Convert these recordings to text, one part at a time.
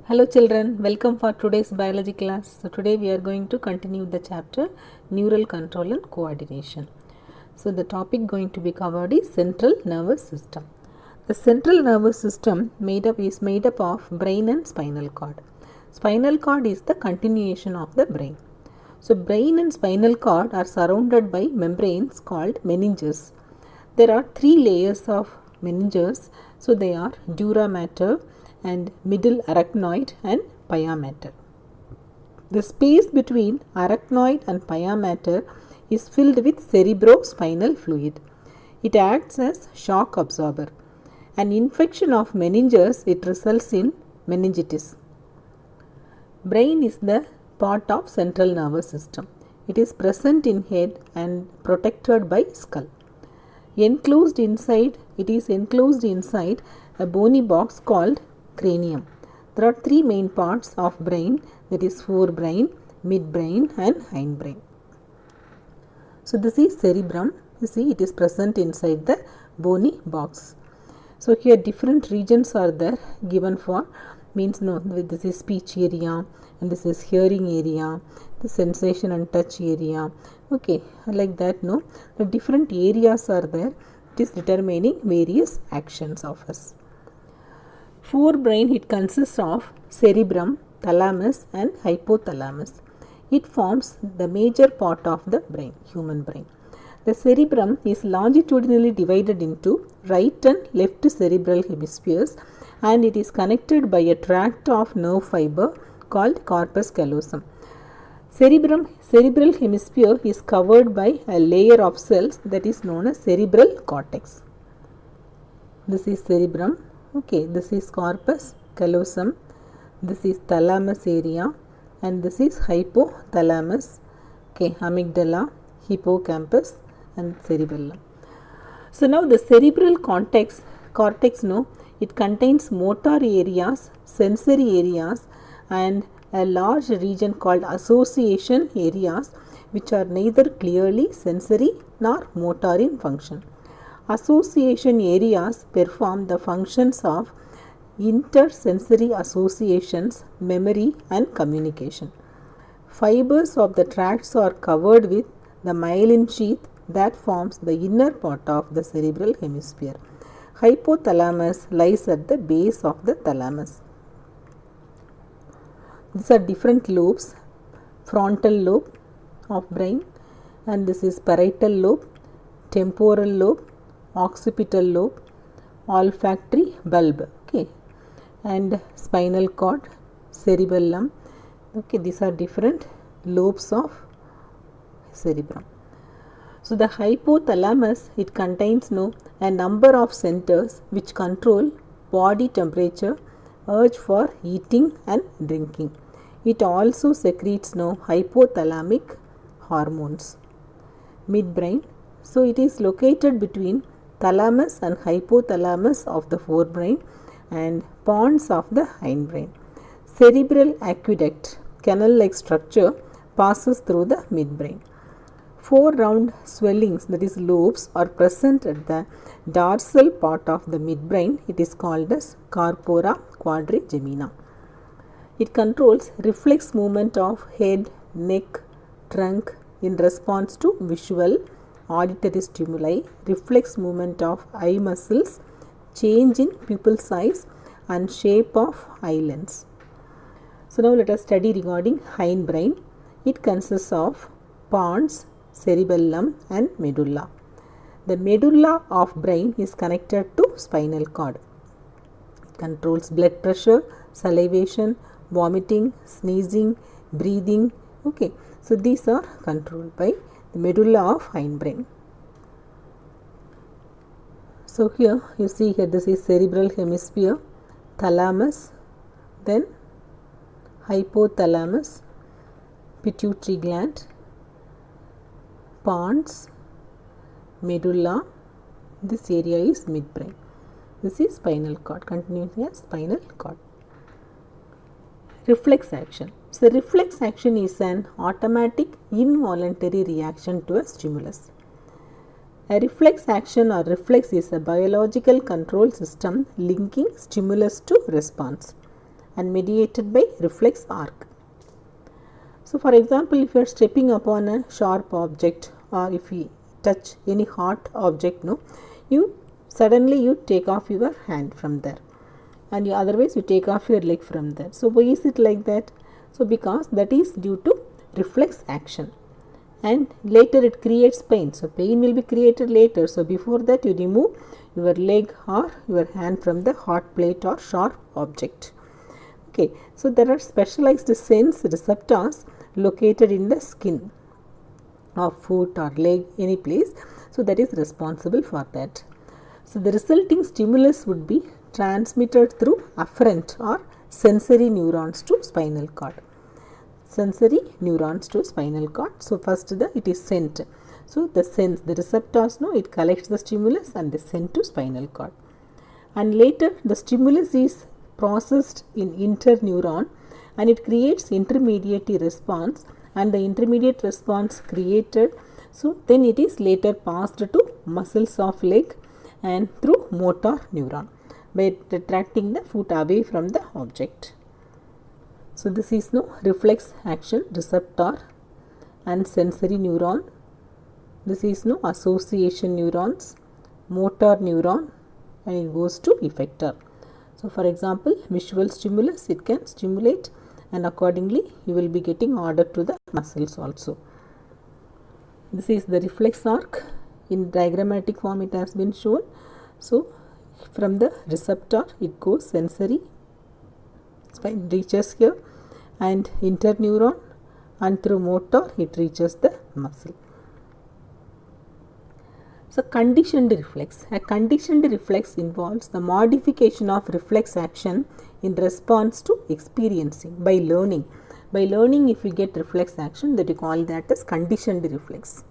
Hello children, welcome for today's biology class. So today we are going to continue the chapter neural control and coordination. So the topic going to be covered is central nervous system. The central nervous system is made up of brain and spinal cord. Spinal cord is the continuation of the brain. So brain and spinal cord are surrounded by membranes called meninges. There are three layers of meninges. So they are dura mater and middle arachnoid and pia mater. The space between arachnoid and pia mater is filled with cerebrospinal fluid. It acts as shock absorber. An infection of meninges, it results in meningitis. Brain is the part of central nervous system. It is present in head and protected by skull. It is enclosed inside a bony box called cranium. There are three main parts of brain, that is forebrain, midbrain and hindbrain. So this is cerebrum. You see, it is present inside the bony box. So here different regions are there given for, this is speech area and this is hearing area, the sensation and touch area. Okay, like that, the different areas are there. It is determining various actions of us. Forebrain, it consists of cerebrum, thalamus and hypothalamus. It forms the major part of the brain, human brain. The cerebrum is longitudinally divided into right and left cerebral hemispheres, and it is connected by a tract of nerve fiber called corpus callosum. Cerebral hemisphere is covered by a layer of cells that is known as cerebral cortex. This is cerebrum. Okay, this is corpus callosum, this is thalamus area and this is hypothalamus, okay, amygdala, hippocampus and cerebellum. So now the cerebral cortex, it contains motor areas, sensory areas and a large region called association areas, which are neither clearly sensory nor motor in function. Association areas perform the functions of intersensory associations, memory and communication. Fibers of the tracts are covered with the myelin sheath that forms the inner part of the cerebral hemisphere. Hypothalamus lies at the base of the thalamus. These are different lobes, frontal lobe of brain, and this is parietal lobe, temporal lobe, occipital lobe, olfactory bulb, okay, and spinal cord, cerebellum. Okay, these are different lobes of cerebrum. So the hypothalamus, it contains a number of centers which control body temperature, urge for eating and drinking. It also secretes hypothalamic hormones. Midbrain, so it is located between thalamus and hypothalamus of the forebrain and pons of the hindbrain. Cerebral aqueduct, canal-like structure, passes through the midbrain. Four round swellings, that is lobes, are present at the dorsal part of the midbrain. It is called as corpora quadrigemina. It controls reflex movement of head, neck, trunk in response to visual, auditory stimuli, reflex movement of eye muscles, change in pupil size and shape of eyelids. So now let us study regarding hindbrain. It consists of pons, cerebellum and medulla. The medulla of brain is connected to spinal cord. It controls blood pressure, salivation, vomiting, sneezing, breathing. Okay, so these are controlled by the medulla of hindbrain. So here you see, here this is cerebral hemisphere, thalamus, then hypothalamus, pituitary gland, pons, medulla. This area is midbrain. This is spinal cord, continues here spinal cord. Reflex action. So reflex action is an automatic involuntary reaction to a stimulus. A reflex action or reflex is a biological control system linking stimulus to response. and mediated by reflex arc. So, for example, if you are stepping upon a sharp object, or if you touch any hot object, no, you suddenly take off your hand from there, and otherwise you take off your leg from there. So, why is it like that? So, because that is due to reflex action, and later it creates pain. So, pain will be created later. So, before that you remove your leg or your hand from the hot plate or sharp object. Okay. So, there are specialized sense receptors located in the skin of foot or leg, any place. So, that is responsible for that. So, the resulting stimulus would be transmitted through afferent or sensory neurons to spinal cord. Sensory neurons to spinal cord. So, first it is sent. So, the receptors, no, it collects the stimulus and they send to spinal cord, and later the stimulus is processed in interneuron, and it creates intermediate response, and the intermediate response created, so then it is later passed to muscles of leg and through motor neuron by retracting the foot away from the object. So, this is no reflex action receptor and sensory neuron. This is no association neurons, motor neuron, and it goes to effector. So, for example, visual stimulus, it can stimulate, and accordingly you will be getting order to the muscles also. This is the reflex arc. In diagrammatic form it has been shown. So, from the receptor it goes sensory, spine reaches here, and interneuron, and through motor it reaches the muscle. So, conditioned reflex. A conditioned reflex involves the modification of reflex action in response to experiencing by learning. By learning, if we get reflex action, that you call that as conditioned reflex.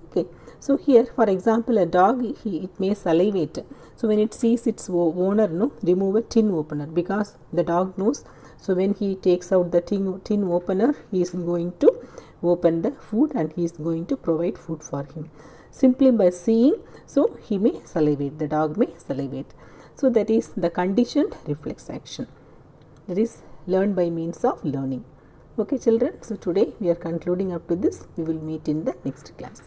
Okay. So, here for example, a dog, it may salivate. So, when it sees its owner, no, remove a tin opener, because the dog knows. So, when he takes out the tin opener, he is going to open the food and he is going to provide food for him. Simply by seeing, so he may salivate, the dog may salivate. So, that is the conditioned reflex action, that is learned by means of learning. Okay children, so today we are concluding up to this. We will meet in the next class.